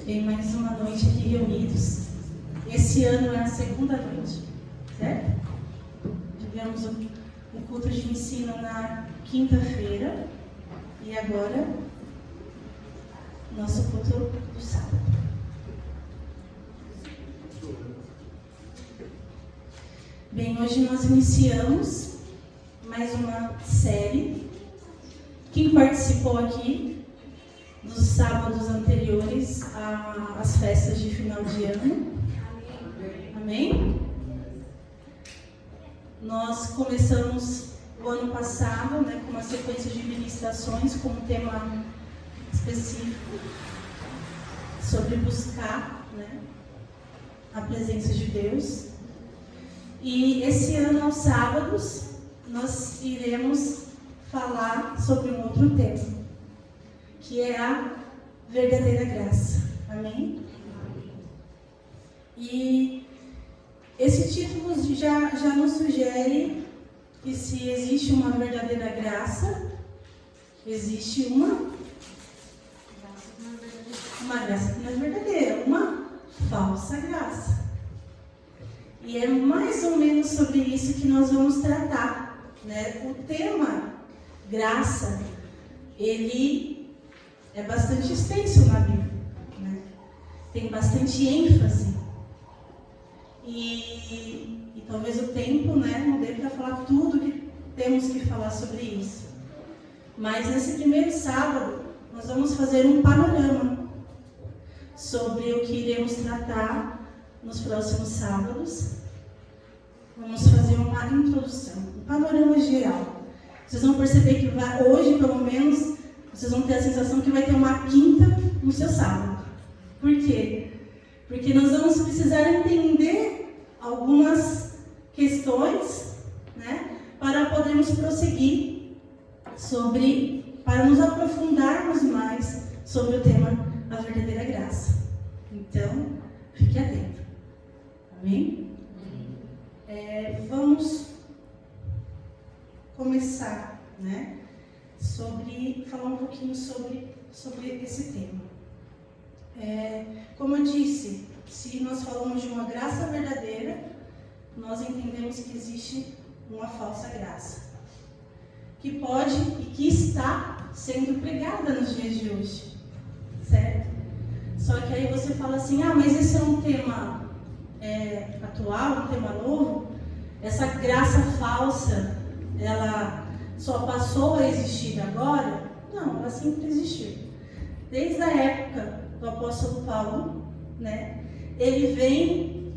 em mais uma noite aqui reunidos. Esse ano é a segunda noite, certo? Tivemos o culto de ensino na quinta-feira e agora nosso culto do sábado. Bem, hoje nós iniciamos mais uma série. Quem participou aqui dos sábados anteriores às festas de final de ano? Amém? Nós começamos o ano passado, com uma sequência de ministrações com um tema específico sobre buscar, a presença de Deus. E esse ano, aos sábados, nós iremos falar sobre um outro tema, que é a verdadeira graça. Amém? E esse título já nos sugere que se existe uma verdadeira graça, existe uma graça que não é verdadeira, uma falsa graça. E é mais ou menos sobre isso que nós vamos tratar, O tema graça, ele é bastante extenso na Bíblia, Tem bastante ênfase. E talvez o tempo, não dê para falar tudo que temos que falar sobre isso. Mas nesse primeiro sábado, nós vamos fazer um panorama sobre o que iremos tratar nos próximos sábados. Vamos fazer uma introdução, um panorama geral. Vocês vão perceber que hoje, pelo menos, vocês vão ter a sensação que vai ter uma quinta no seu sábado. Por quê? Porque nós vamos precisar entender algumas questões, para podermos prosseguir para nos aprofundarmos mais sobre o tema a verdadeira graça. Então, fique atento. Amém? Vamos começar, falar um pouquinho sobre esse tema. Como eu disse, se nós falamos de uma graça verdadeira, nós entendemos que existe uma falsa graça, que pode e que está sendo pregada nos dias de hoje, certo? Só que aí você fala assim, mas esse é um tema atual, um tema novo. Essa graça falsa, ela só passou a existir agora? Não, ela sempre existiu. Desde a época do apóstolo Paulo, ele vem,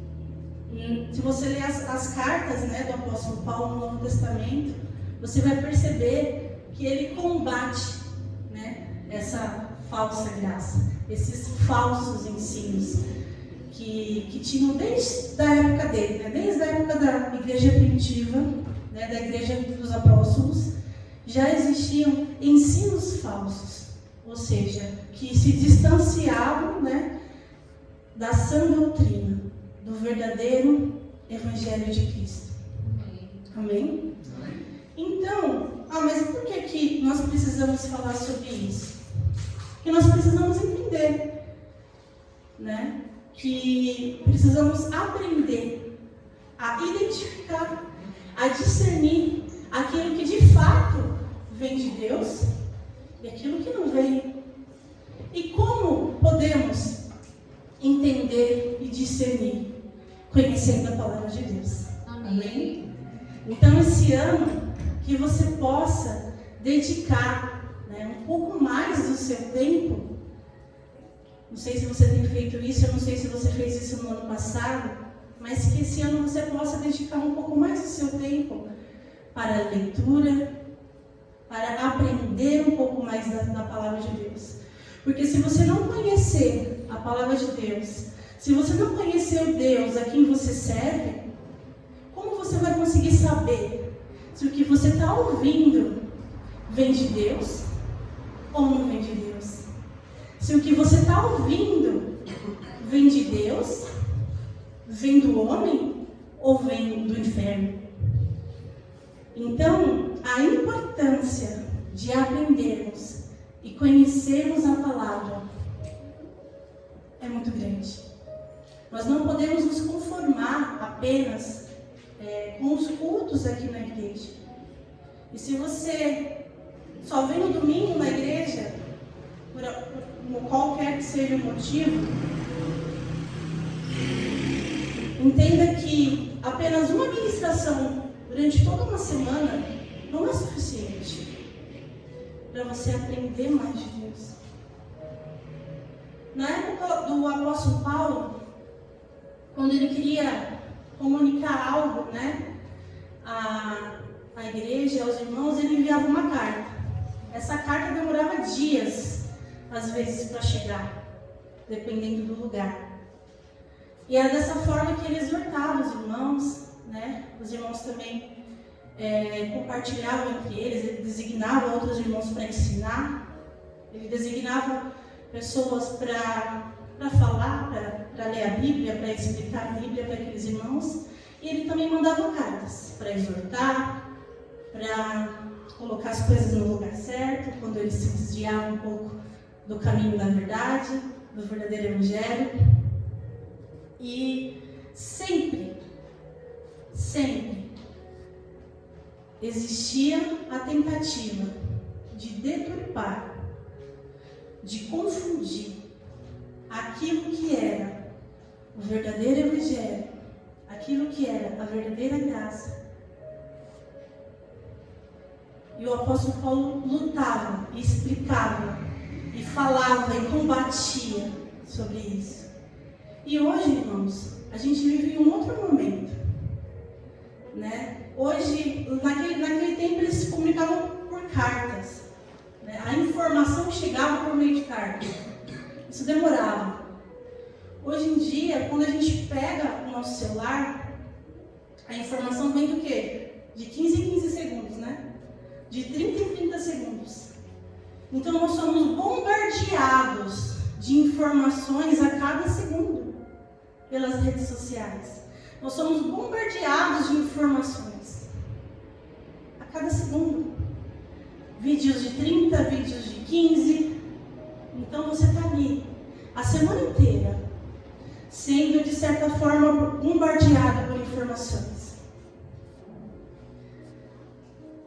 se você ler as cartas, do apóstolo Paulo no Novo Testamento, você vai perceber que ele combate, essa falsa graça, esses falsos ensinos que tinham desde a época dele, desde a época da igreja primitiva, da igreja dos apóstolos, já existiam ensinos falsos, ou seja, que se distanciavam, da sã doutrina, do verdadeiro evangelho de Cristo. Amém? Então, mas por que nós precisamos falar sobre isso? Porque nós precisamos entender, que precisamos aprender a identificar, a discernir aquilo que de fato vem de Deus e aquilo que não vem. E como podemos entender e discernir? Conhecendo a palavra de Deus. Amém? Então, esse ano, que você possa dedicar um pouco mais do seu tempo. Não sei se você tem feito isso, eu não sei se você fez isso no ano passado, mas que esse ano você possa dedicar um pouco mais do seu tempo para a leitura, para aprender um pouco mais da palavra de Deus. Porque se você não conhecer a palavra de Deus, se você não conhecer o Deus a quem você serve, como você vai conseguir saber se o que você está ouvindo vem de Deus ou não vem de Deus? Se o que você está ouvindo vem de Deus, vem do homem ou vem do inferno? Então, a importância de aprendermos e conhecermos a palavra muito grande. Nós não podemos nos conformar apenas com os cultos aqui na igreja. E se você só vem no domingo na igreja, por qualquer que seja o motivo, entenda que apenas uma ministração durante toda uma semana não é suficiente para você aprender mais de Deus. Na época do apóstolo Paulo, quando ele queria comunicar algo, à igreja, aos irmãos, ele enviava uma carta. Essa carta demorava dias, às vezes, para chegar, dependendo do lugar. E era dessa forma que ele exortava os irmãos, Os irmãos também compartilhavam entre eles, ele designava outros irmãos para ensinar, ele designava pessoas para falar, para ler a Bíblia, para explicar a Bíblia para aqueles irmãos. E ele também mandava cartas para exortar, para colocar as coisas no lugar certo, quando eles se desviavam um pouco do caminho da verdade, do verdadeiro evangelho. E sempre existia a tentativa de deturpar, de confundir aquilo que era o verdadeiro evangelho, aquilo que era a verdadeira graça. E o apóstolo Paulo lutava, e explicava, e falava, e combatia sobre isso. E hoje, irmãos, a gente vive em um outro momento, Hoje, naquele tempo, eles se comunicavam por cartas, A informação chegava por meio de cartas. Isso demorava. Hoje em dia, quando a gente pega o nosso celular, a informação vem do quê? De 15 em 15 segundos, De 30 em 30 segundos. Então, nós somos bombardeados de informações a cada segundo pelas redes sociais. Nós somos bombardeados de informações a cada segundo. Vídeos de 30, vídeos de 15. Então, você está ali a semana inteira sendo, de certa forma, bombardeado por informações.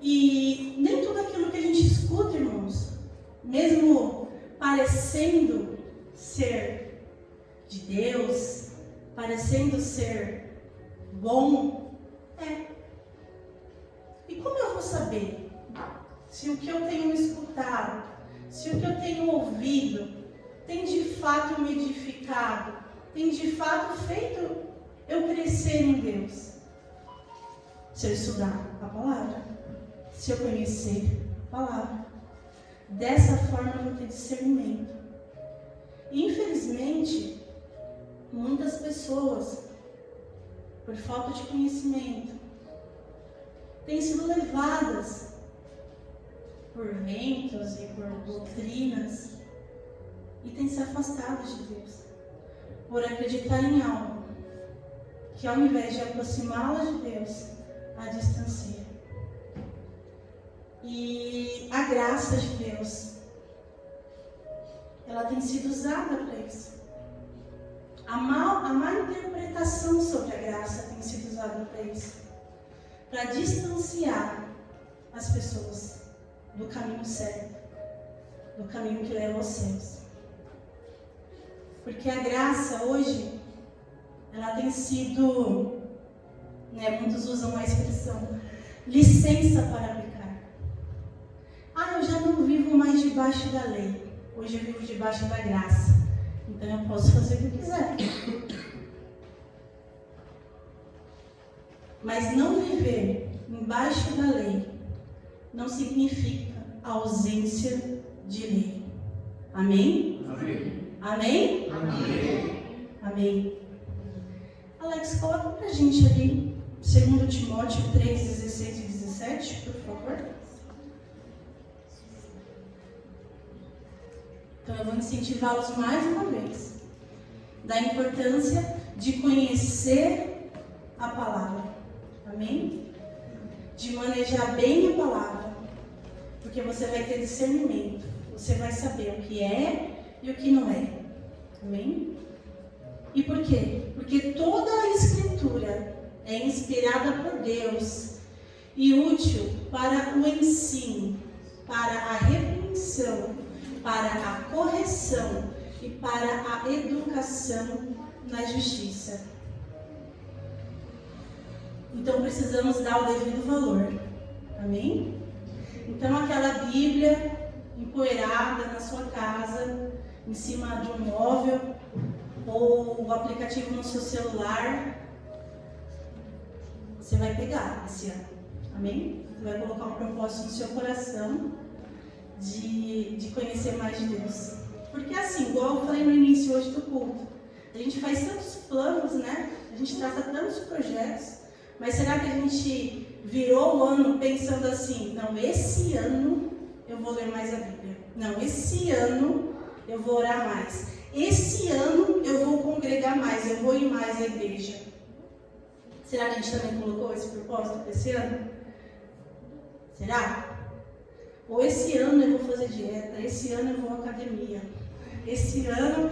E nem tudo aquilo que a gente escuta, irmãos, mesmo parecendo ser de Deus, parecendo ser bom, E como eu vou saber se o que eu tenho escutado, se o que eu tenho ouvido, tem de fato me edificado, tem de fato feito eu crescer em Deus? Se eu estudar a palavra, se eu conhecer a palavra, dessa forma eu vou ter discernimento. E infelizmente, muitas pessoas, por falta de conhecimento, têm sido levadas por ventos e por doutrinas e têm se afastado de Deus, por acreditar em algo que, ao invés de aproximá-la de Deus, a distancia. E a graça de Deus, ela tem sido usada para isso. A má interpretação sobre a graça tem sido usada para isso, para distanciar as pessoas do caminho certo, do caminho que leva aos céus. Porque a graça hoje, ela tem sido, muitos usam a expressão, licença para pecar. Eu já não vivo mais debaixo da lei, hoje eu vivo debaixo da graça, então eu posso fazer o que eu quiser. Mas não viver embaixo da lei não significa ausência de lei. Amém? Amém. Amém? Amém. Amém. Alex, coloca pra gente ali 2 Timóteo 3, 16 e 17, por favor. Então eu vou incentivá-los mais uma vez da importância de conhecer a palavra. Amém? De manejar bem a palavra, porque você vai ter discernimento. Você vai saber o que é e o que não é. Amém? E por quê? Porque toda a Escritura é inspirada por Deus e útil para o ensino, para a repreensão, para a correção e para a educação na justiça. Então precisamos dar o devido valor. Amém? Então aquela Bíblia empoeirada na sua casa, em cima de um móvel, ou o aplicativo no seu celular, você vai pegar esse ano. Amém? Você vai colocar um propósito no seu coração de conhecer mais de Deus. Porque assim, igual eu falei no início hoje do culto, a gente faz tantos planos, né? A gente traça tantos projetos, mas será que a gente virou o ano pensando assim, não, esse ano eu vou ler mais a Bíblia. Não, esse ano eu vou orar mais. Esse ano eu vou congregar mais, eu vou ir mais à igreja. Será que a gente também colocou esse propósito para esse ano? Será? Ou esse ano eu vou fazer dieta, esse ano eu vou à academia, esse ano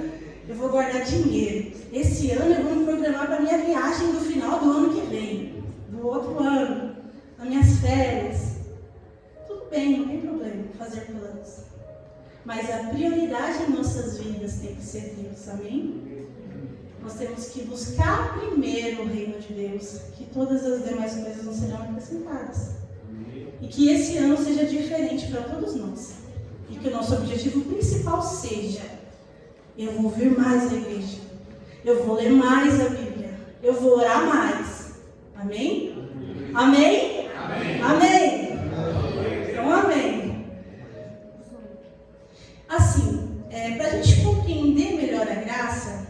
eu vou guardar dinheiro, esse ano eu vou me programar para a minha viagem do final do ano que vem, do outro ano, nas minhas férias. Tudo bem, não tem problema fazer planos. Mas a prioridade em nossas vidas tem que ser Deus, amém? Nós temos que buscar primeiro o reino de Deus, que todas as demais coisas não serão acrescentadas. E que esse ano seja diferente para todos nós. E que o nosso objetivo principal seja: eu vou vir mais à igreja, eu vou ler mais a Bíblia, eu vou orar mais. Amém? Amém? Amém? Amém? Então, amém. Assim, para a gente compreender melhor a graça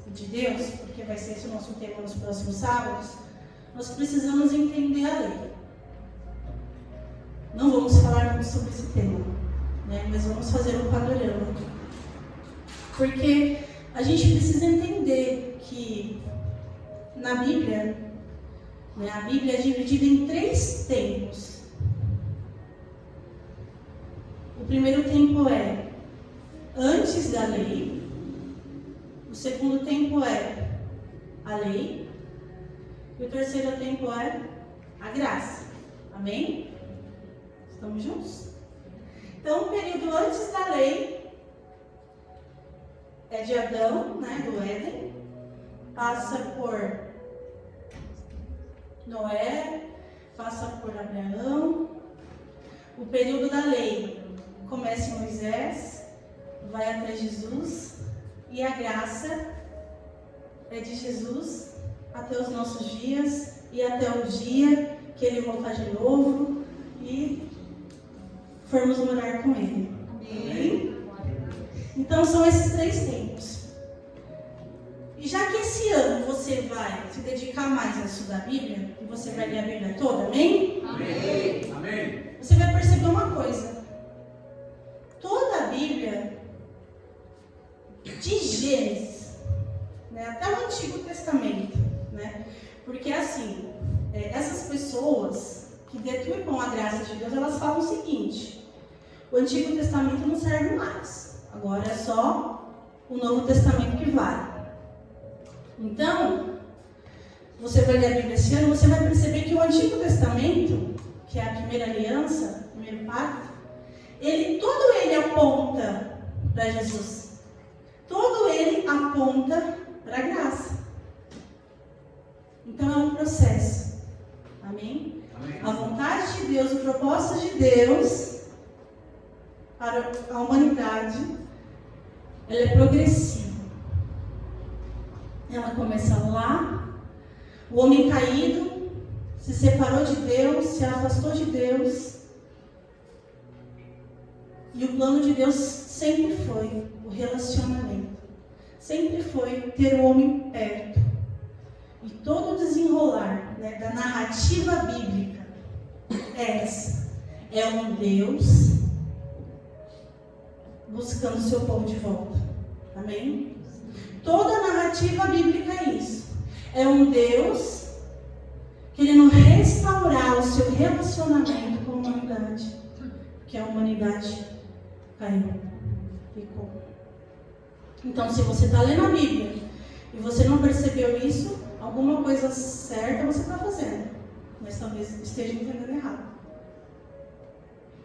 de Deus, porque vai ser esse o nosso tema nos próximos sábados, nós precisamos entender a lei. Não vamos falar muito sobre esse tema, né? Mas vamos fazer um panorama. Porque a gente precisa entender que na Bíblia, né, a Bíblia é dividida em 3 tempos. O primeiro tempo é antes da lei. O segundo tempo é a lei. E o terceiro tempo é a graça. Amém? Estamos juntos? Então, o período antes da lei é de Adão, né, do Éden, passa por Noé, passa por Abraão. O período da lei começa em Moisés, vai até Jesus, e a graça é de Jesus até os nossos dias e até o dia que ele voltar de novo e formos morar com ele. Amém? Então são esses 3 tempos. E já que esse ano você vai se dedicar mais a estudar a Bíblia, e você vai ler a Bíblia toda, amém? Amém. Amém. Você vai perceber uma coisa. Toda a Bíblia, de Gênesis, né, até o Antigo Testamento, né? Porque assim, essas pessoas que deturpam a graça de Deus, elas falam o seguinte: o Antigo Testamento não serve mais, agora é só o Novo Testamento que vale. Então, você vai ler a Bíblia esse ano, você vai perceber que o Antigo Testamento, que é a primeira aliança, o primeiro pacto, todo ele aponta para Jesus. Todo ele aponta para a graça. Então é um processo. Amém? Amém? A vontade de Deus, o propósito de Deus para a humanidade, ela é progressiva. Ela começa lá, o homem caído se separou de Deus, se afastou de Deus. E o plano de Deus sempre foi o relacionamento. Sempre foi ter o homem perto. E todo o desenrolar, né, da narrativa bíblica é essa. É um Deus buscando o seu povo de volta. Amém? Toda a narrativa bíblica é isso. É um Deus querendo restaurar o seu relacionamento com a humanidade. Porque a humanidade caiu, pecou. Então, se você está lendo a Bíblia e você não percebeu isso, alguma coisa certa você está fazendo, mas talvez esteja entendendo errado.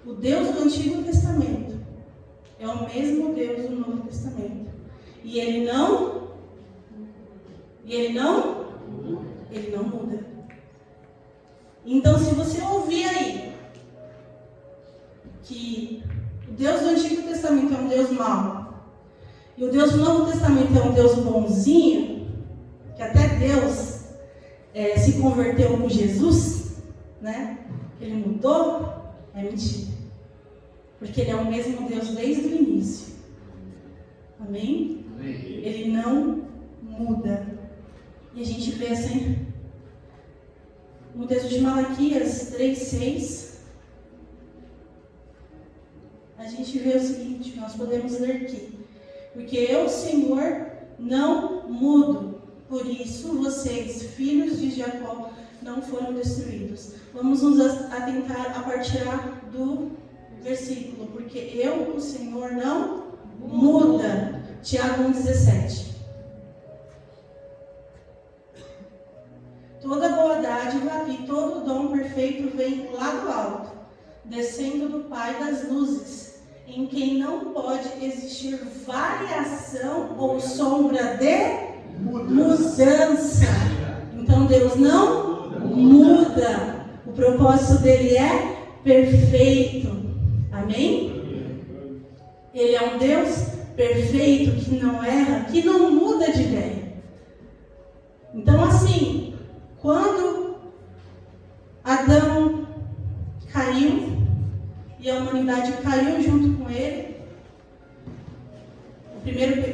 O Deus do Antigo Testamento é o mesmo Deus do Novo Testamento. E Ele não muda. Então, se você ouvir aí que o Deus do Antigo Testamento é um Deus mau e o Deus do Novo Testamento é um Deus bonzinho, que até Deus se converteu com Jesus, né? Ele mudou, é mentira. Porque Ele é o mesmo Deus desde o início. Amém? Amém. Ele não muda. E a gente vê assim, no texto de Malaquias 3:6, a gente vê o seguinte, nós podemos ler aqui. Porque eu, Senhor, não mudo. Por isso, vocês, filhos de Jacó, não foram destruídos. Vamos nos atentar a partir do versículo. Porque eu, o Senhor, não muda. Tiago 1,17. Toda boa dádiva e todo dom perfeito vem lá do alto, descendo do Pai das luzes, em quem não pode existir variação ou sombra de mudança. Então Deus não muda. O propósito dele é perfeito. Amém? Ele é um Deus perfeito, que não erra, que não muda de ideia. Então, assim, quando Adão caiu e a humanidade caiu junto com ele,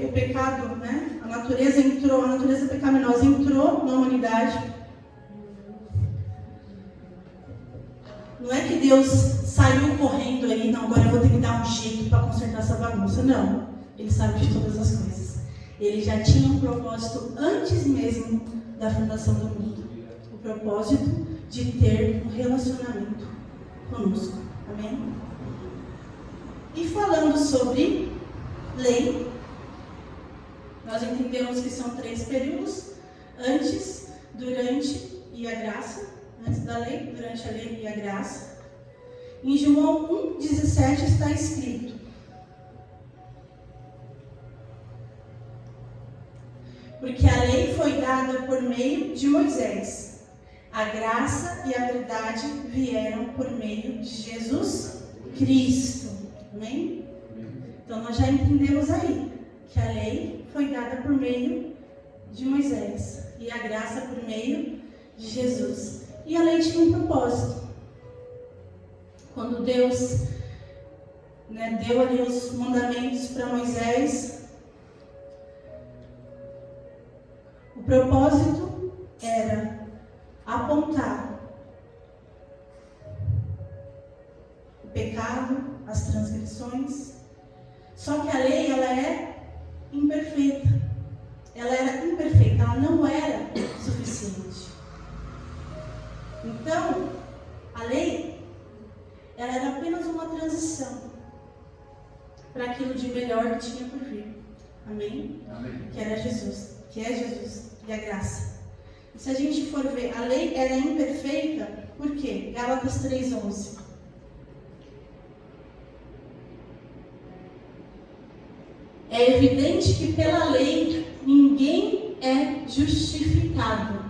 o pecado, né? A natureza pecaminosa entrou na humanidade. Não é que Deus saiu correndo aí, não, agora eu vou ter que dar um jeito para consertar essa bagunça. Não, Ele sabe de todas as coisas. Ele já tinha um propósito antes mesmo da fundação do mundo. O propósito de ter um relacionamento conosco. Amém? E falando sobre lei, nós entendemos que são 3 períodos: antes, durante e a graça. Antes da lei, durante a lei e a graça. Em João 1,17 está escrito: porque a lei foi dada por meio de Moisés, a graça e a verdade vieram por meio de Jesus Cristo. Amém? Então nós já entendemos aí que a lei foi dada por meio de Moisés e a graça por meio de Jesus. E a lei tinha um propósito. Quando Deus deu ali os mandamentos para Moisés, o propósito era apontar o pecado, as transgressões. Só que a lei, ela é imperfeita. Ela era imperfeita, ela não era suficiente. Então, a lei, ela era apenas uma transição para aquilo de melhor que tinha por vir. Amém? Amém. Que era Jesus, que é Jesus e a graça. E se a gente for ver, a lei era imperfeita, por quê? Gálatas 3:11. É evidente que pela lei ninguém é justificado.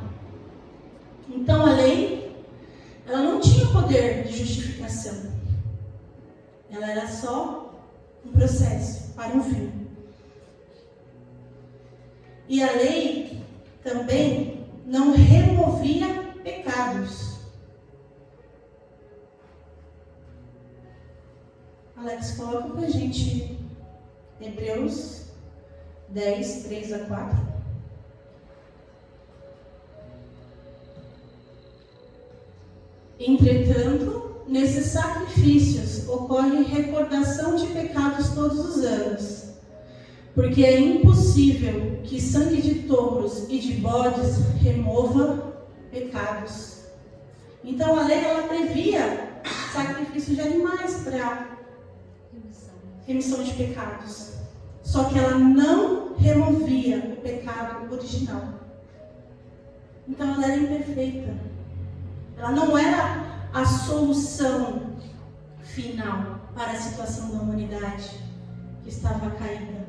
Então a lei, ela não tinha poder de justificação. Ela era só um processo para um fim. E a lei também não removia pecados. Alex, coloca pra gente Hebreus 10, 3-4. Entretanto, nesses sacrifícios ocorre recordação de pecados todos os anos, porque é impossível que sangue de touros e de bodes remova pecados. Então a lei, ela previa sacrifício de animais para remissão de pecados. só que ela não removia o pecado original. Então ela era imperfeita. Ela não era a solução final para a situação da humanidade que estava caída.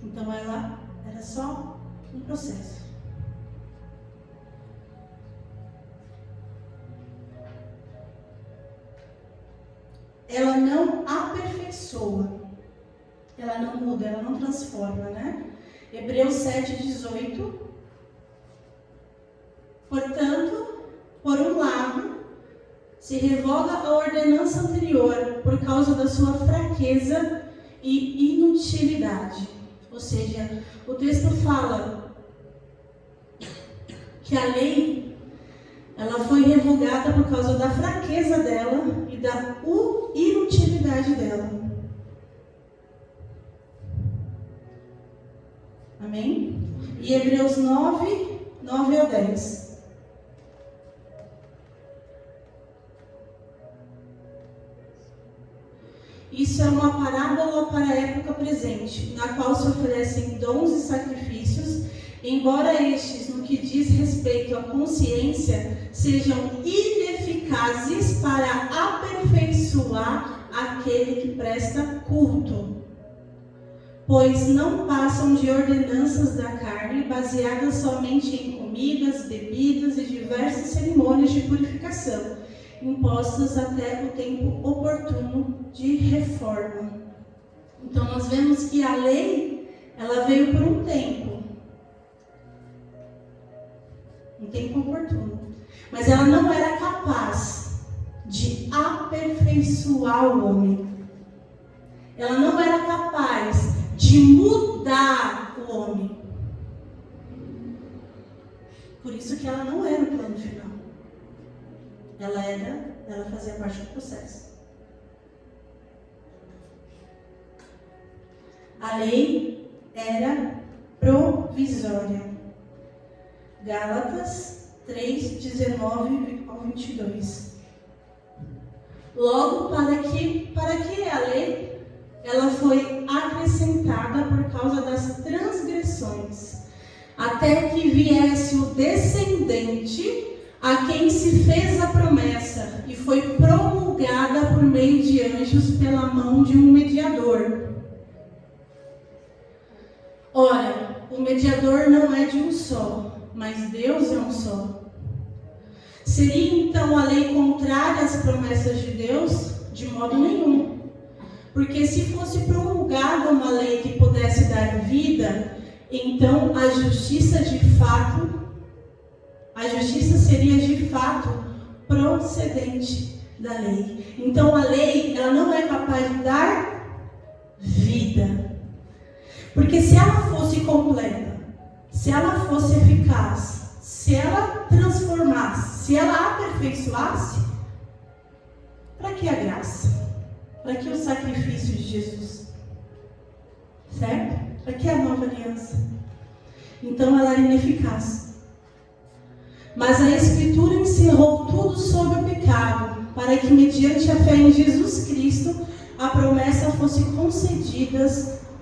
Então ela era só um processo. Ela não aperfeiçoa, ela não muda, ela não transforma, né? Hebreus 7,18. Portanto, por um lado, se revoga a ordenança anterior por causa da sua fraqueza e inutilidade. Ou seja, o texto fala que a lei ela foi revogada por causa da fraqueza dela e da inutilidade dela. Amém? E Hebreus 9 ao 10. Isso é uma parábola para a época presente, na qual se oferecem dons e sacrifícios, embora estes, no que diz respeito à consciência, sejam ineficazes para aperfeiçoar aquele que presta culto, pois não passam de ordenanças da carne, baseadas somente em comidas, bebidas e diversas cerimônias de purificação, impostas até o tempo oportuno de reforma. Então nós vemos que a lei, ela veio por um tempo oportuno, mas ela não era capaz de aperfeiçoar o homem. Ela não era capaz de mudar o homem. Por isso que ela não era o plano final. Ela fazia parte do processo. A lei era provisória. Gálatas 3:19 ao 22. Logo, para que a lei? Ela foi acrescentada por causa das transgressões, até que viesse o descendente a quem se fez a promessa e foi promulgada por meio de anjos pela mão de um mediador. Ora, o mediador não é de um só, mas Deus é um só. Seria então a lei contrária às promessas de Deus? De modo nenhum. Porque se fosse promulgada uma lei que pudesse dar vida, então a justiça seria de fato procedente da lei. Então a lei, ela não é capaz de dar vida. Porque se ela fosse completa, se ela fosse eficaz, se ela transformasse, se ela aperfeiçoasse, para que a graça? Para que o sacrifício de Jesus? Certo? Para que a nova aliança? Então ela era ineficaz. Mas a Escritura encerrou tudo sobre o pecado, para que mediante a fé em Jesus Cristo, a promessa fosse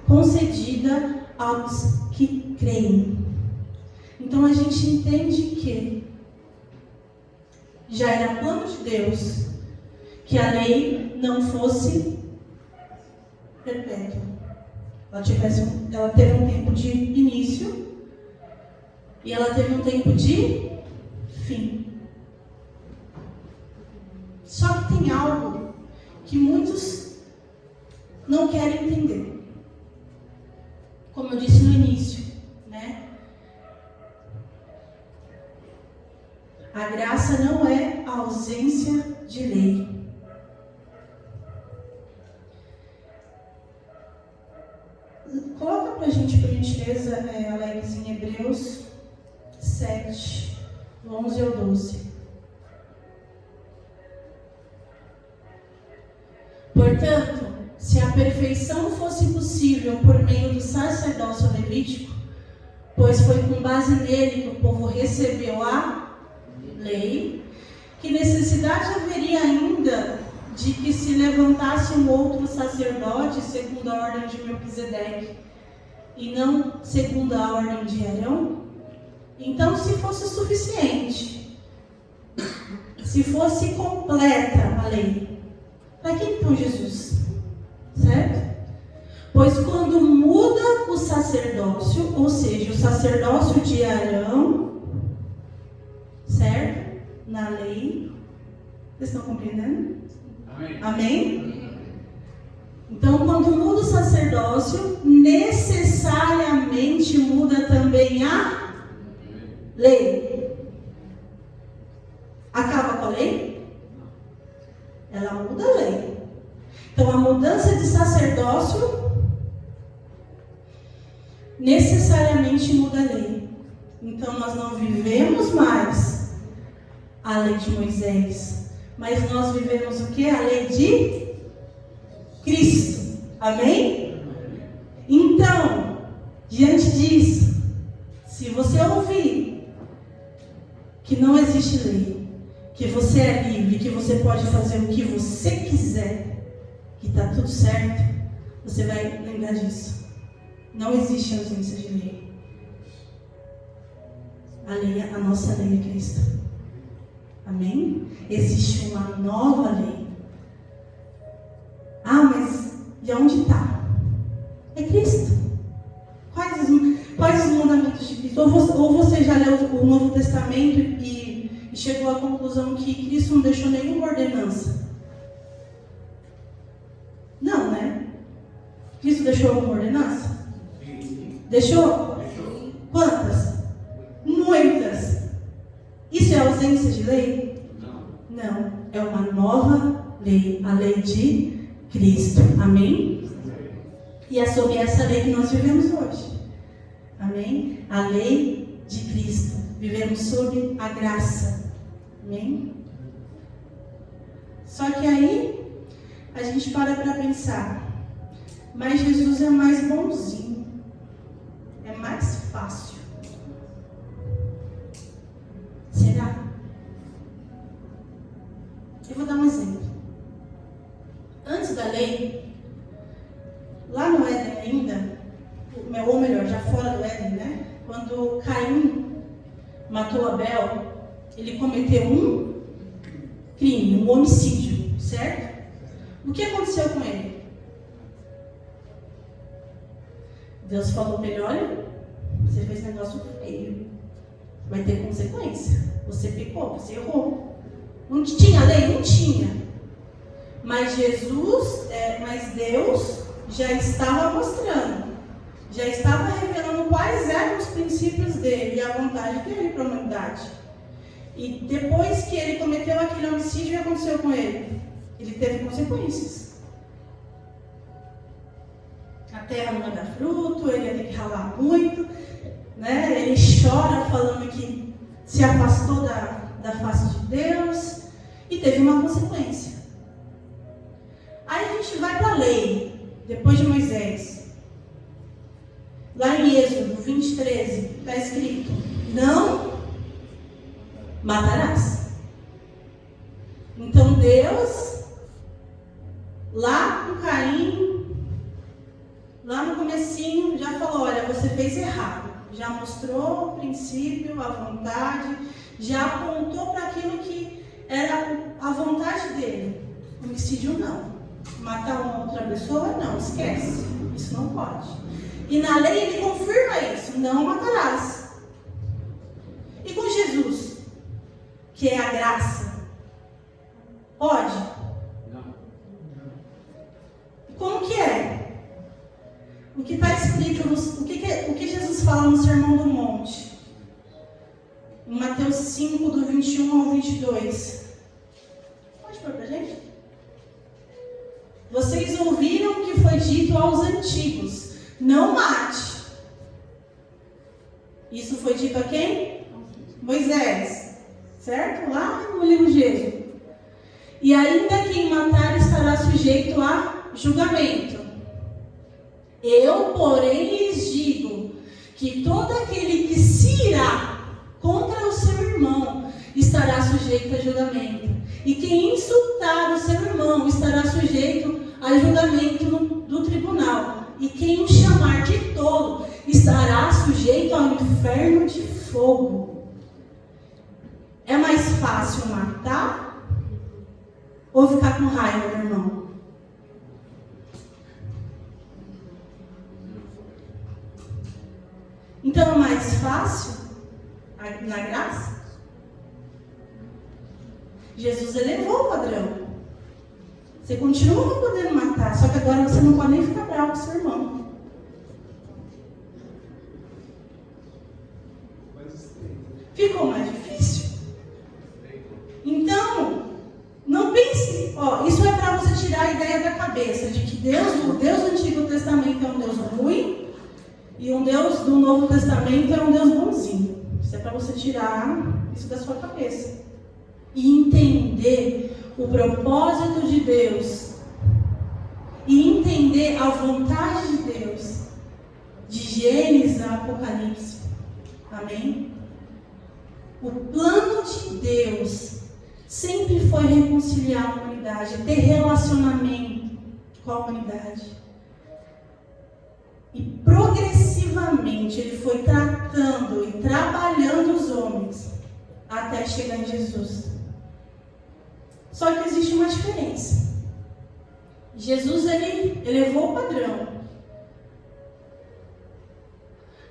concedida aos que creem. Então a gente entende que já era plano de Deus que a lei não fosse perpétua. Ela teve um tempo de início e ela teve um tempo de fim. Só que tem algo que muitos não querem entender. Como eu disse no início, né? A graça não é a ausência de lei. Coloca pra gente, por gentileza, Alex, em Hebreus 7, 11 ao 12. Portanto, se a perfeição fosse possível por meio do sacerdócio levítico, pois foi com base nele que o povo recebeu a lei, que necessidade haveria ainda de que se levantasse um outro sacerdote segundo a ordem de Melquisedeque e não segundo a ordem de Arão, então se fosse suficiente, se fosse completa a lei, para que então Jesus? Certo? Pois quando muda o sacerdócio, ou seja, o sacerdócio de Arão, certo? Na lei, vocês estão compreendendo? Amém? Amém? Então, quando muda o sacerdócio, necessariamente muda também a lei. Acaba com a lei? Ela muda a lei. Então, a mudança de sacerdócio necessariamente muda a lei. Então, nós não vivemos mais a lei de Moisés, mas nós vivemos o que? A lei de Cristo. Amém? Então, diante disso, se você ouvir que não existe lei, que você é livre, que você pode fazer o que você quiser, que está tudo certo, você vai lembrar disso. Não existe ausência de lei. A nossa lei é Cristo. Amém? Existe uma nova lei. Ah, mas de onde está? É Cristo. Quais os mandamentos de Cristo? Ou você já leu o Novo Testamento e chegou à conclusão que Cristo não deixou nenhuma ordenança? Não, né? Cristo deixou alguma ordenança? Deixou? Quantas? Muitas. Isso é ausência de lei? Não. É uma nova lei. A lei de Cristo. Amém? E é sobre essa lei que nós vivemos hoje. Amém? A lei de Cristo. Vivemos sob a graça. Amém? Só que aí a gente para pensar. Mas Jesus é mais bonzinho. É mais fácil. Será? Eu vou dar um exemplo. Antes da lei, lá no Éden ainda, ou melhor, já fora do Éden, né? Quando Caim matou Abel, ele cometeu um crime, um homicídio, certo? O que aconteceu com ele? Deus falou para ele, olha, você fez negócio feio, vai ter consequência. Você pecou, você errou. Não tinha lei? Não tinha. Mas Deus já estava mostrando, já estava revelando quais eram os princípios dele e a vontade dele para a humanidade. E depois que ele cometeu aquele homicídio, o que aconteceu com ele? Ele teve consequências. A terra não ia dar fruto, ele ia ter que ralar muito, né? Ele chora falando que se afastou da face de Deus e teve uma consequência. Aí a gente vai para a lei, depois de Moisés. Lá em Êxodo 20:13 está escrito: não matarás. Então Deus, lá com Caim, lá no comecinho, já falou, olha, você fez errado. Já mostrou o princípio, a vontade, já apontou para aquilo que era a vontade dele. Homicídio não. Matar uma outra pessoa, não, esquece. Isso não pode. E na lei ele confirma isso, não matarás. E com Jesus, que é a graça, pode? Não. Como que é? O que está escrito, o que Jesus fala no Sermão do Monte? Em Mateus 5, do 21 ao 22. Pode pôr pra gente? Vocês ouviram o que foi dito aos antigos: não mate. Isso foi dito a quem? Moisés. Certo? Lá no livro de Êxodo. E ainda quem matar estará sujeito a julgamento. Eu, porém, lhes digo que todo aquele que se irá contra o seu irmão estará sujeito sujeito a julgamento. E quem insultar o seu irmão estará sujeito a julgamento do tribunal. E quem o chamar de tolo estará sujeito ao inferno de fogo. É mais fácil matar ou ficar com raiva do irmão? Então é mais fácil na graça? Jesus elevou o padrão. Você continua não podendo matar, só que agora você não pode nem ficar bravo com seu irmão. Ficou mais difícil. Então, não pense, isso é para você tirar a ideia da cabeça de que o Deus do Antigo Testamento é um Deus ruim e um Deus do Novo Testamento é um Deus bonzinho. Isso é para você tirar isso da sua cabeça e entender o propósito de Deus e entender a vontade de Deus de Gênesis a Apocalipse. Amém? O plano de Deus sempre foi reconciliar a humanidade, ter relacionamento com a humanidade. E progressivamente Ele foi tratando e trabalhando os homens até chegar em Jesus. Só que existe uma diferença. Jesus, ele elevou o padrão.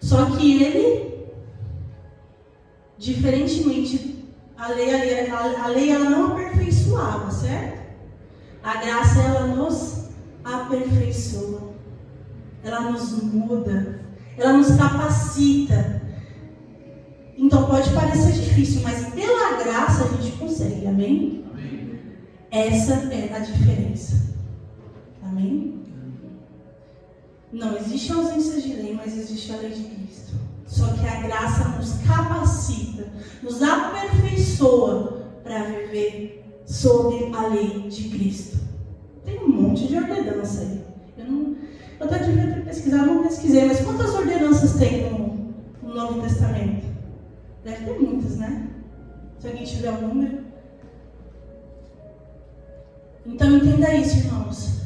Só que ele, diferentemente, a lei ela não aperfeiçoava, certo? A graça, ela nos aperfeiçoa. Ela nos muda. Ela nos capacita. Então pode parecer difícil, mas pela graça a gente consegue, amém? Essa é a diferença. Amém? Não existe ausência de lei, mas existe a lei de Cristo. Só que a graça nos capacita, nos aperfeiçoa para viver sob a lei de Cristo. Tem um monte de ordenança aí. Eu até devia ter pesquisado, não pesquisei, mas quantas ordenanças tem no Novo Testamento? Deve ter muitas, né? Se alguém tiver um número. Então entenda isso, irmãos.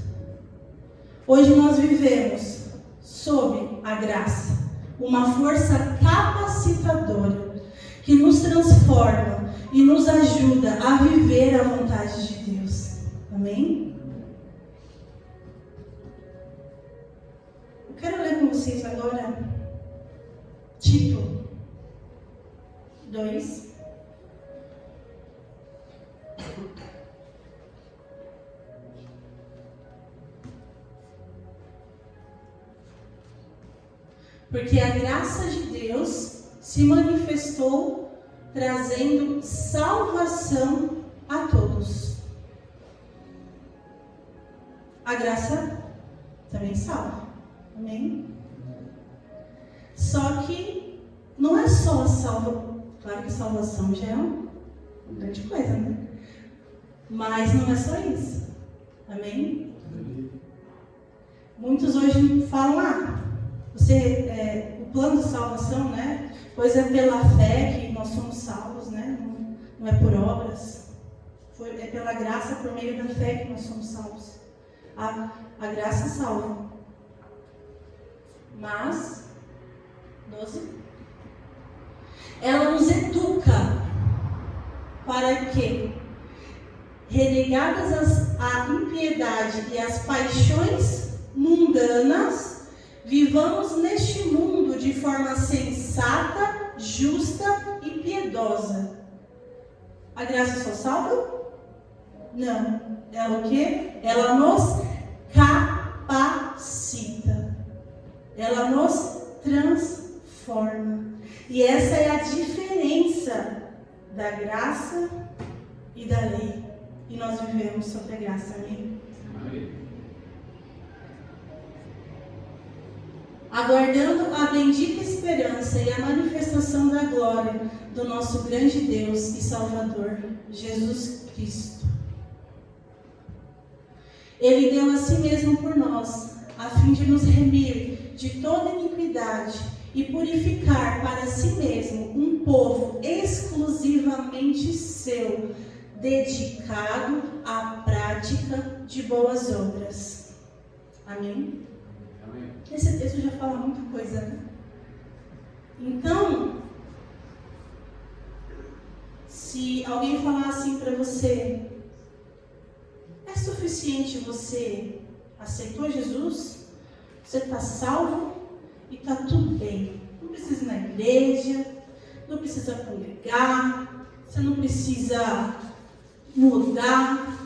Hoje nós vivemos sob a graça, uma força capacitadora que nos transforma e nos ajuda a viver a vontade de Deus. Amém? Eu quero ler com vocês agora Tito 2. Porque a graça de Deus se manifestou trazendo salvação a todos. A graça também salva. Amém? Só que não é só a salvação. Claro que a salvação já é uma grande coisa, né? Mas não é só isso. Amém? Muitos hoje falam, o plano de salvação, né? Pois é pela fé que nós somos salvos, né? Não é por obras. É pela graça, por meio da fé que nós somos salvos. A graça salva. Mas, 12, ela nos educa para que, renegadas a impiedade e as paixões mundanas, vivamos neste mundo de forma sensata, justa e piedosa. A graça só salva? Não. Ela o quê? Ela nos capacita. Ela nos transforma. E essa é a diferença da graça e da lei. E nós vivemos sob a graça. Amém? Amém. Aguardando a bendita esperança e a manifestação da glória do nosso grande Deus e Salvador, Jesus Cristo. Ele deu a si mesmo por nós, a fim de nos remir de toda iniquidade e purificar para si mesmo um povo exclusivamente seu, dedicado à prática de boas obras. Amém? Amém. Esse texto já fala muita coisa, né? Então, se alguém falar assim para você, é suficiente você aceitou Jesus, você está salvo e está tudo bem. Não precisa ir na igreja, não precisa congregar, você não precisa mudar.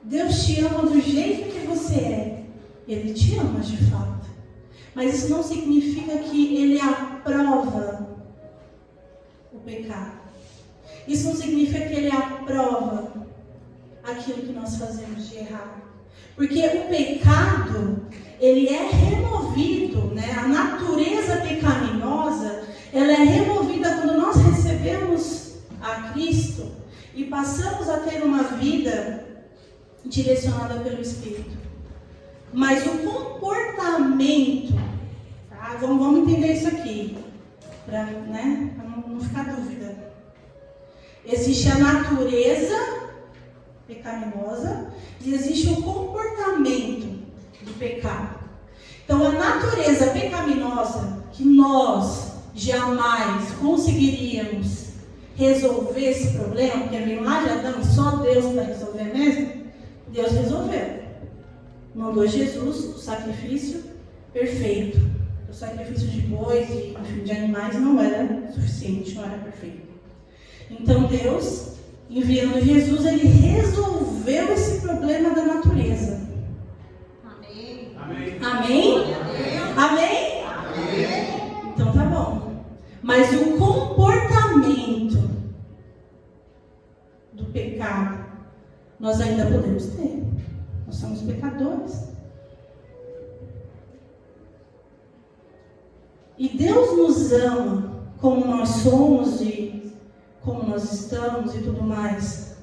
Deus te ama do jeito que você é. Ele te ama de fato. Mas isso não significa que Ele aprova o pecado. Isso não significa que Ele aprova aquilo que nós fazemos de errado. Porque o pecado, ele é removido, né? A natureza pecaminosa, ela é removida quando nós recebemos a Cristo e passamos a ter uma vida direcionada pelo Espírito. Mas o comportamento, tá? Vamos entender isso aqui, para, né? Não ficar dúvida. Existe a natureza pecaminosa e existe o comportamento do pecado. Então, a natureza pecaminosa, que nós jamais conseguiríamos resolver esse problema, porque vem lá de Adão e só Deus para resolver mesmo, Deus resolveu. Mandou Jesus, o sacrifício perfeito. O sacrifício de bois e de animais não era suficiente, não era perfeito. Então Deus, enviando Jesus, Ele resolveu esse problema da natureza. Amém. Amém? Amém? Amém? Amém. Então tá bom. Mas o comportamento do pecado, nós ainda podemos ter. Nós somos pecadores. E Deus nos ama como nós somos e como nós estamos e tudo mais.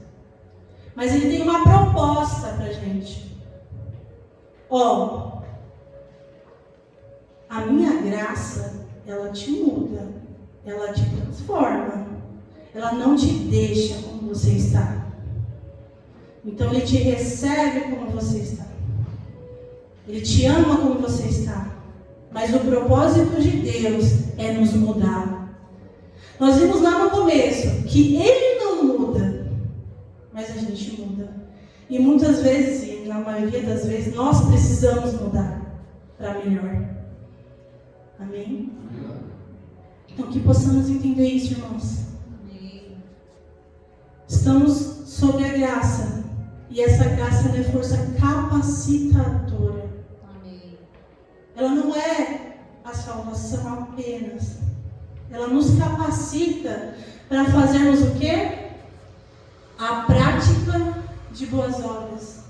Mas Ele tem uma proposta pra gente. Ó, a minha graça, ela te muda, ela te transforma, ela não te deixa como você está. Então Ele te recebe como você está. Ele te ama como você está. Mas o propósito de Deus é nos mudar. Nós vimos lá no começo que Ele não muda, mas a gente muda. E muitas vezes, e na maioria das vezes, nós precisamos mudar para melhor. Amém? Então que possamos entender isso, irmãos. Amém. Estamos sob a graça. E essa graça é força capacitadora. Amém. Ela não é a salvação apenas. Ela nos capacita para fazermos o quê? A prática de boas obras.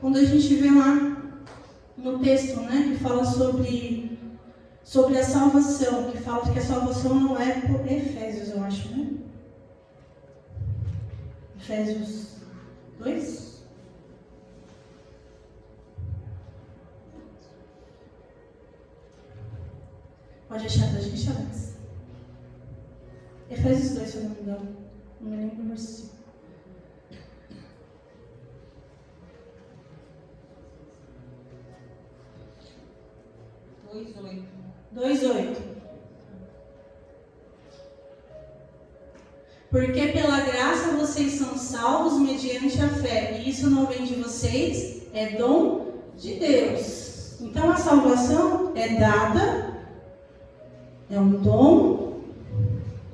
Quando a gente vê lá no texto, né, que fala sobre a salvação, que fala que a salvação não é por Efésios, eu acho, né? Efésios 2? Pode achar pra gente, Alex. Efésios 2, se eu não me engano. Não me lembro o versículo. Dois oito. Porque pela graça vocês são salvos mediante a fé. E isso não vem de vocês, é dom de Deus. Então a salvação é dada, é um dom,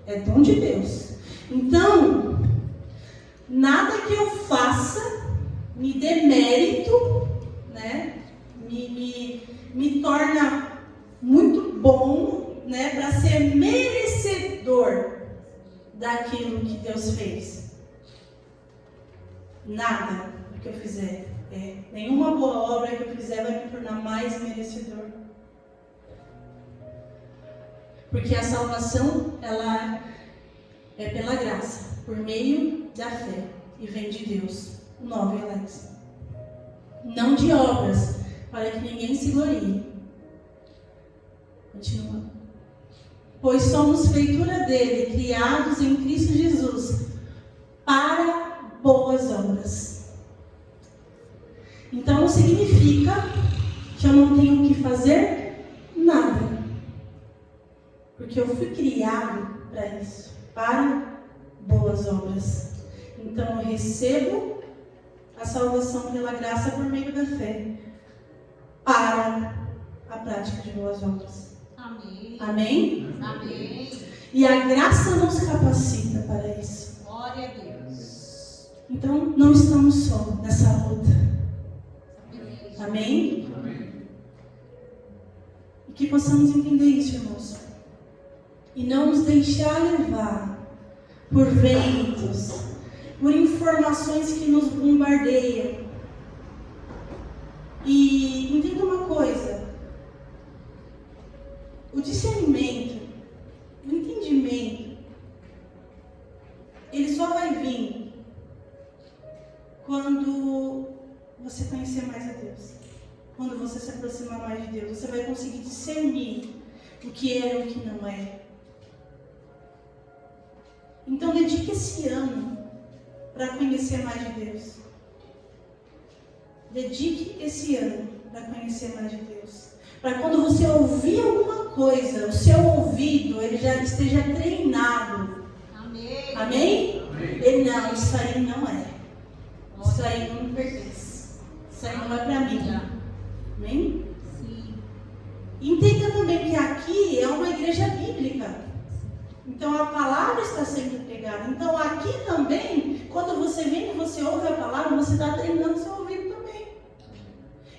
é dom de Deus. Então, nada que eu faça me dê mérito, né? Me torna muito bom, né? Para ser merecedor daquilo que Deus fez. Nada do que eu fizer, nenhuma boa obra que eu fizer vai me tornar mais merecedor. Porque a salvação, ela é pela graça, por meio da fé, e vem de Deus. 9, Alex. Não de obras, para que ninguém se glorie. Continua. pois somos feitura dele, criados em Cristo Jesus, para boas obras. Então não significa que eu não tenho que fazer nada, porque eu fui criado para isso, para boas obras. Então eu recebo a salvação pela graça por meio da fé, para a prática de boas obras. Amém. Amém? Amém. E a graça nos capacita para isso. Glória a Deus. Então não estamos só nessa luta. Amém? Amém. E que possamos entender isso, irmãos. E não nos deixar levar por ventos, por informações que nos bombardeiam. E entenda uma coisa: o discernimento, o entendimento, ele só vai vir quando você conhecer mais a Deus. Quando você se aproximar mais de Deus, você vai conseguir discernir o que é e o que não é. Então dedique esse ano para conhecer mais de Deus. Dedique esse ano para conhecer mais de Deus. Para quando você ouvir alguma coisa, o seu ouvido ele já esteja treinado. Amém. Amém? Amém. Ele não, isso aí não é. Isso aí não me pertence. Isso aí não é para mim. Amém? Sim. Entenda também que aqui é uma igreja bíblica. Então a palavra está sendo pregada. Então aqui também, quando você vem e você ouve a palavra, você está treinando seu ouvido também.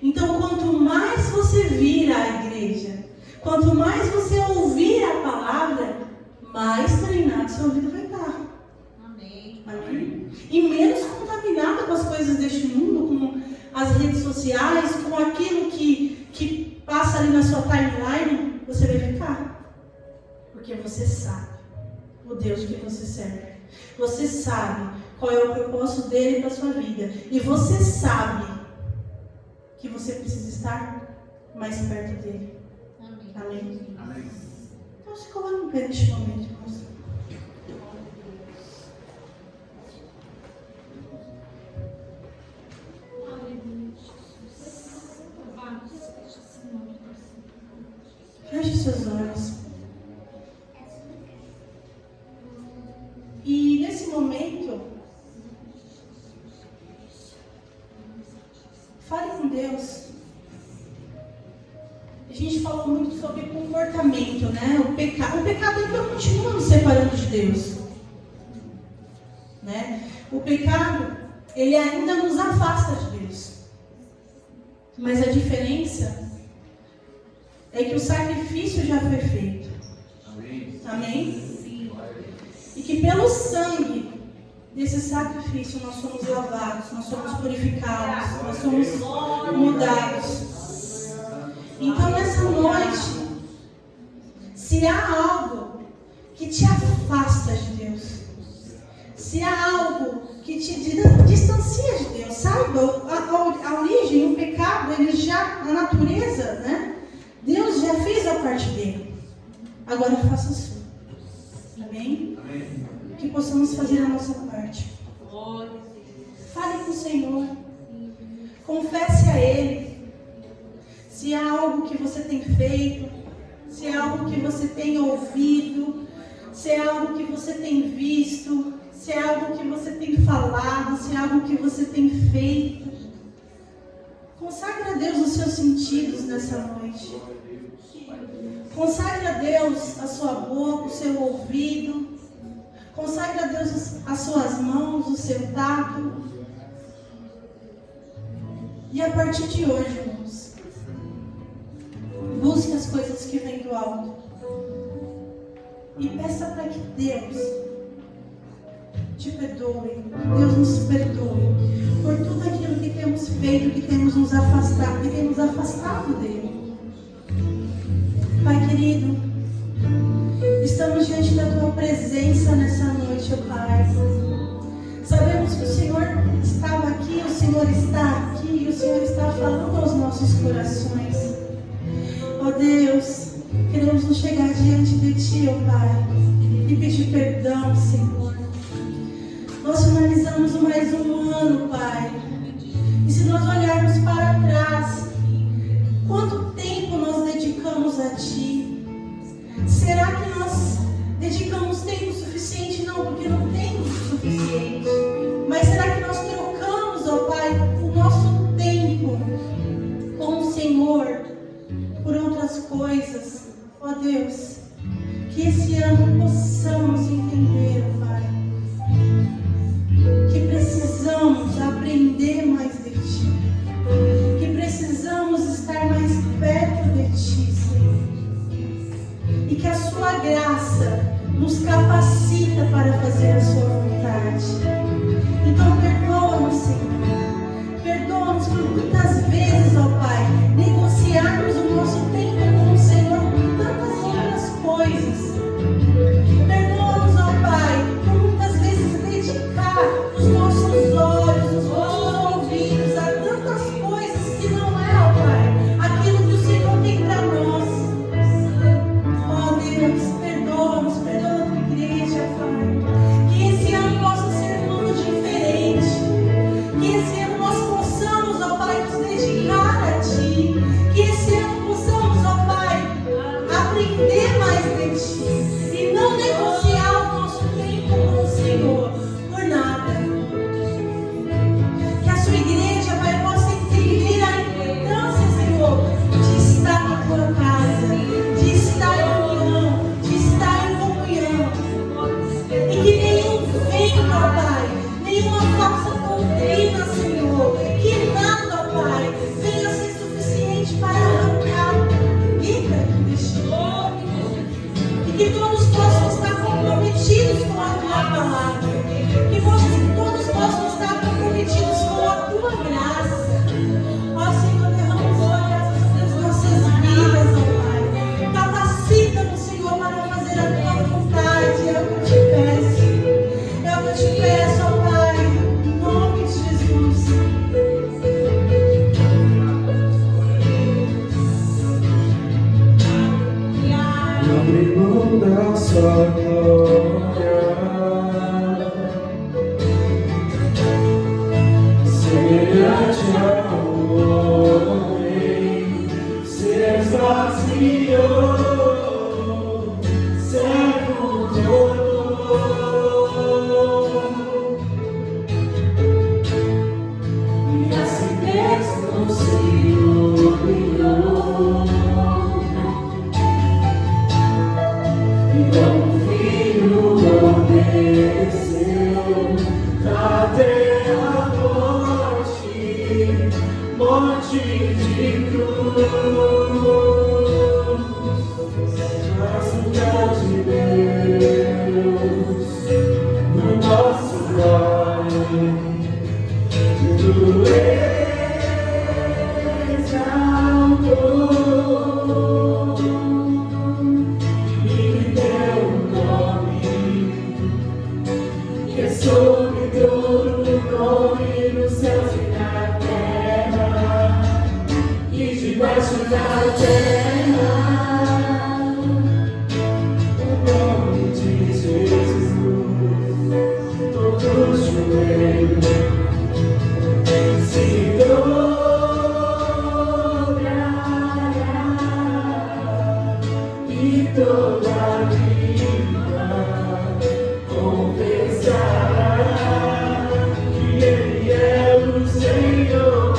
Então quanto mais você vir à igreja, quanto mais você ouvir a palavra, mais treinado seu ouvido vai estar. Amém. Amém? E menos contaminado com as coisas deste mundo, com as redes sociais, com aquilo que passa ali na sua timeline, você vai ficar. Porque você sabe o Deus que você serve. Você sabe qual é o propósito dele para a sua vida. E você sabe que você precisa estar mais perto dele. Amém. Amém? Amém. Então se coloque no pé neste momento, irmãos. Feche seus olhos. E nesse momento, fale com Deus. A gente falou muito sobre comportamento, né? O pecado ainda continua nos separando de Deus, né? O pecado, ele ainda nos afasta de Deus. Mas a diferença é que o sacrifício já foi feito. Amém. Amém? E que pelo sangue desse sacrifício nós somos lavados, nós somos purificados, nós somos mudados. Então nessa noite, se há algo que te afasta de Deus, se há algo que te distancia de Deus, saiba, a origem, o pecado, ele já, a natureza, né? Deus já fez a parte dele. Agora faça a sua. Amém? Amém. Que possamos fazer a nossa parte. Fale com o Senhor. Confesse a Ele. Se há algo que você tem feito, se há algo que você tem ouvido, se é algo que você tem visto, se é algo que você tem falado, se é algo que você tem feito. Consagre a Deus os seus sentidos nessa noite. Consagre a Deus a sua boca, o seu ouvido. Consagre a Deus as suas mãos, o seu tato. E a partir de hoje, irmãos, busque as coisas que vêm do alto. E peça para que Deus te perdoe, que Deus nos perdoe por tudo aquilo que temos feito, que temos nos afastado, que temos afastado dele. Pai querido, estamos diante da tua presença nessa noite, ó Pai. Sabemos que o Senhor estava aqui, o Senhor está aqui, o Senhor está falando aos nossos corações. Ó Deus, queremos nos chegar diante de Ti, ó Pai, e pedir perdão, Senhor. Nós finalizamos mais um ano, Pai. E se nós olharmos para trás, quanto tempo nós dedicamos a Ti? Será que nós dedicamos tempo suficiente? Não, porque não tem suficiente. Mas será que nós trocamos, ó Pai, o nosso tempo com o Senhor por outras coisas? Ó Deus, que esse ano possamos entender, ó Pai, que precisamos aprender mais de Ti, que precisamos estar mais perto de Ti, Senhor, e que a Sua graça nos capacita para fazer a Sua vontade. Então perdoa-nos, Senhor, perdoa-nos por muitas vezes, ó Pai, negociarmos o nosso tempo com o Senhor com tantas outras coisas. Perdoa-nos, ó Pai, por muitas vezes dedicar os nossos olhos, os nossos ouvidos a tantas coisas que não é, ó Pai, aquilo que o Senhor tem para nós. Ó Deus, perdoa-nos, perdoa a tua igreja, Pai. Que esse ano possa ser um ano diferente. Que esse ano nós possamos, ó Pai, nos dedicar a Ti. Que esse ano possamos, ó Pai, aprender mais de Ti e não negociar o nosso tempo com o Senhor por nada. Que a Sua igreja, Pai, possa entender a importância, Senhor, de estar na Tua casa, de estar em união, de estar em comunhão. E que nenhum vento, ó Pai, nenhuma falsa doutrina, Senhor, que nada, ó Pai, venha ser suficiente para arrancar ninguém daqui deste mundo. E que todos possam estar comprometidos com a Tua palavra. Que todos possam estar comprometidos com a Tua graça. Ó Senhor, derrama a Sua graça sobre as nossas vidas, ó Pai. Capacita-nos, Senhor, para fazer a Tua vontade. É o que eu te peço. É o que eu te peço, ó Pai. Em nome de Jesus. Abre mão da sua glória, semelhante ao homem, se esvaziou, servo todo, e assim mesmo se humilhou. Como filho obedeceu até a morte de cruz. Mas o dom de Deus no nosso lar, tudo exaltou. Sobre todo nome nos céus e na terra, e debaixo da terra, o nome de Jesus, todo joelho se dobrará e toda língua confessará que Ele é o Senhor.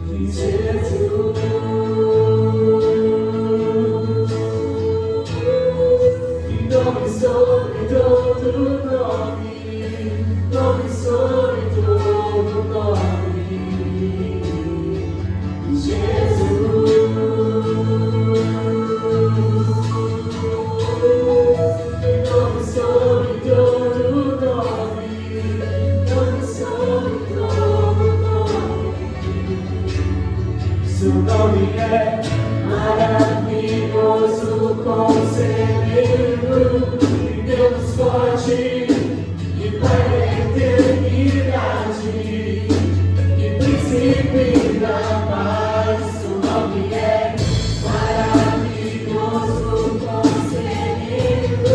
Que Jesus e nome sobre todo nome, nome sobre todo nome, Jesus. Seu nome é maravilhoso, conselheiro, e Deus forte, e Pai da eternidade, e princípio príncipe da paz, o nome é maravilhoso, conselheiro,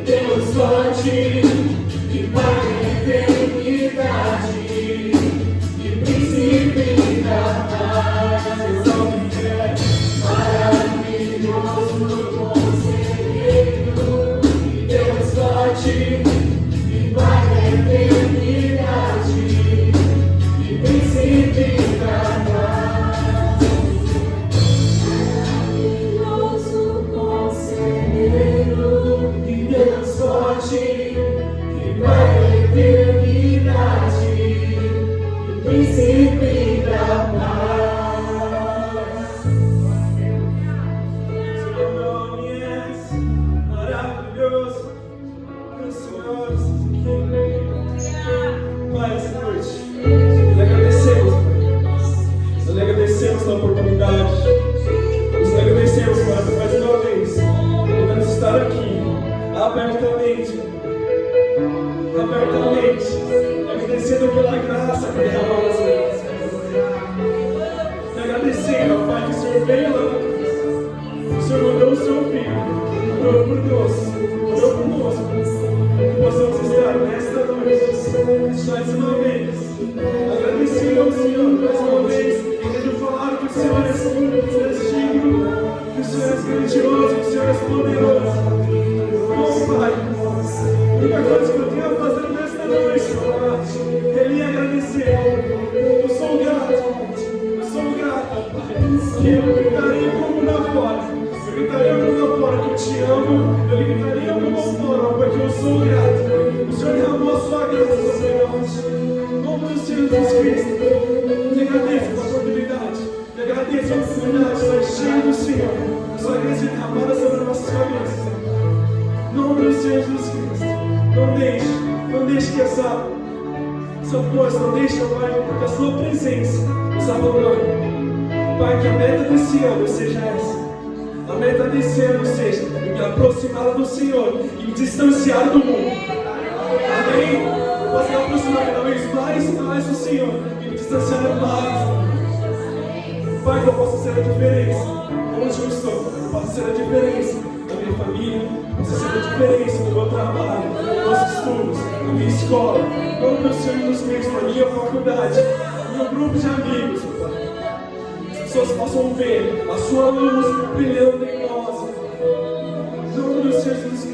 Deus forte, que vai na eternidade, e príncipe da paz, o nome é maravilhoso, conselheiro, Deus forte, que vai na eternidade, e príncipe da paz, maravilhoso conselheiro, e Deus forte, que vai na eternidade, e príncipe da paz. Seu nome é maravilhoso, precioso. Pai, essa noite, nós agradecemos, Pai. Nós agradecemos pela oportunidade. Nós agradecemos, Pai, por mais uma vez podemos estar aqui, abertamente, agradecendo pela graça que derramou sobre nós. Agradecendo, Pai, que o Senhor veio lá na cruz. O Senhor mandou o seu Filho, morreu por nós, morreu conosco. Que possamos estar nesta noite, mais uma vez, agradecendo ao Senhor, mais uma vez, querendo falar que o Senhor é digno, que o Senhor é grandioso, que o Senhor é poderoso. Oh, Pai, a única coisa que eu tenho a fazer nesta noite, Pai, é lhe agradecer. Eu sou grato, Pai, que eu gritaria como lá fora. Eu gritaria como lá fora que eu te amo, eu gritaria como lá fora, porque eu sou grato. O Senhor derramou a sua graça sobre nós. Em nome do Senhor Jesus Cristo, te agradeço pela oportunidade, te agradeço pela oportunidade de estar cheio do Senhor, a sua graça derramada sobre nossas cabeças. Em nome do Senhor Jesus Cristo, não deixe que essa força, não deixe, Pai, que a sua presença nos abandone. Pai, que a meta desse ano seja essa. A meta desse ano seja me aproximar do Senhor e me distanciar do mundo. Amém? Posso me aproximar cada vez mais e mais do Senhor e me distanciar mais. Pai, que eu possa ser a diferença onde eu estou. Eu possa ser a diferença na minha família. Eu possa ser a diferença no meu trabalho, nos meus estudos, na minha escola. No meu Senhor Jesus Cristo, na minha faculdade, no meu grupo de amigos, Pai. As pessoas possam ver a sua luz brilhando em nós. No nome do Senhor Jesus